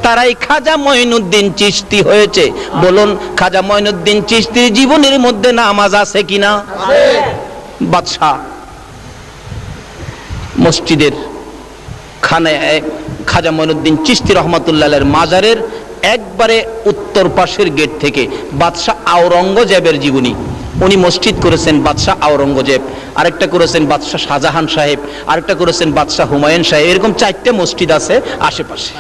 তারাই খাজা মঈনুদ্দিন চিশতি হয়েছে। বলুন, খাজা মঈনুদ্দিন চিশতির জীবনের মধ্যে নামাজ আছে কিনা? বাদশাহ মসজিদের খাজা মঈনুদ্দিন চিশতি রহমাতুল্লাহের মাজারের একবারে উত্তর পাশের গেট থেকে বাদশাহ আওরঙ্গজেবের জীবনী, উনি মসজিদ করেছেন বাদশাহ আওরঙ্গজেব, আরেকটা করেছেন বাদশাহ শাহজাহান সাহেব, আরেকটা করেছেন বাদশাহ হুমায়ুন সাহেব। এরকম 4টে মসজিদ আছে আশেপাশে।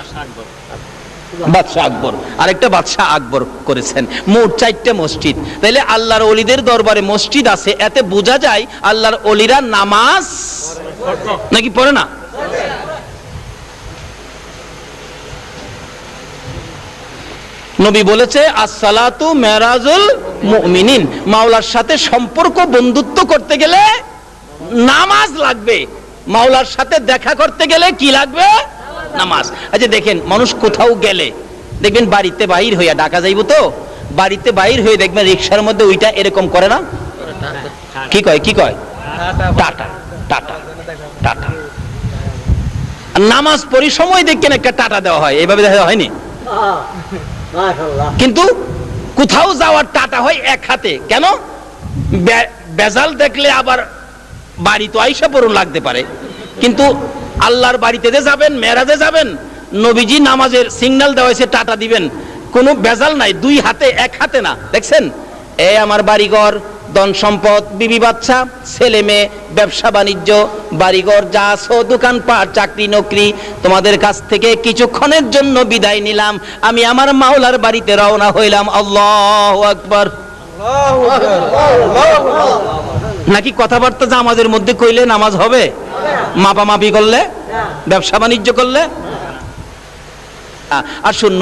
বাদশাহ আকবর, আরেকটা বাদশাহ আকবর করেছেন। মোট 4টে মসজিদ। তাইলে আল্লাহর ওলিদের দরবারে মসজিদ আছে, এতে বোঝা যায় আল্লাহর ওলিরা নামাজ নাকি পড়ে না? নবী বলেছে আসসালাতু মেরাজুল মুমিনিন, মাওলার সাথে সম্পর্ক বন্ধুত্ব করতে গেলে নামাজ লাগবে, মাওলার সাথে দেখা করতে গেলে কি লাগবে? নামাজ। আচ্ছা দেখেন, মানুষ কোথাও গেলে দেখবেন বাড়িতে বাহির হইয়া ডাকা যাইব, তো বাড়িতে বাহির হয়ে দেখবেন রিকশার মধ্যে ওইটা এরকম করে না? কি কয় কি কয়? Tata tata tata. নামাজ পড়ি সময় দেখেন একটা টাটা দেওয়া হয়, এইভাবে দেখা হয়নি? কিন্তু কোথাও যাওয়ার টাটা হয় এক হাতে। কেন? বেজাল দেখলে আবার বাড়ি তো আইসা পড়ুন লাগতে পারে, কিন্তু আল্লাহর বাড়িতে যে যাবেন, মেরাজে যাবেন, নবীজি নামাজের সিগন্যাল দেওয়া হয়েছে টাটা দিবেন, কোনো বেজাল নাই, দুই হাতে এক হাতে না। দেখছেন, এই আমার বাড়িঘর, ধন সম্পদ, বিবি বাচ্চা, ছেলে মেয়ে, ব্যবসা বাণিজ্য, বাড়িঘর যা আছো, দোকানপাট, চাকরি নকরি, তোমাদের কাছ থেকে কিছুক্ষণের জন্য বিদায় নিলাম, আমি আমার মাওলার বাড়িতে রওনা হইলাম। আল্লাহু আকবার। নাকি কথাবার্তা জামাজের মধ্যে কইলে নামাজ হবে? মাপামাপি করলে, ব্যবসা বাণিজ্য করলে? আর শূন্য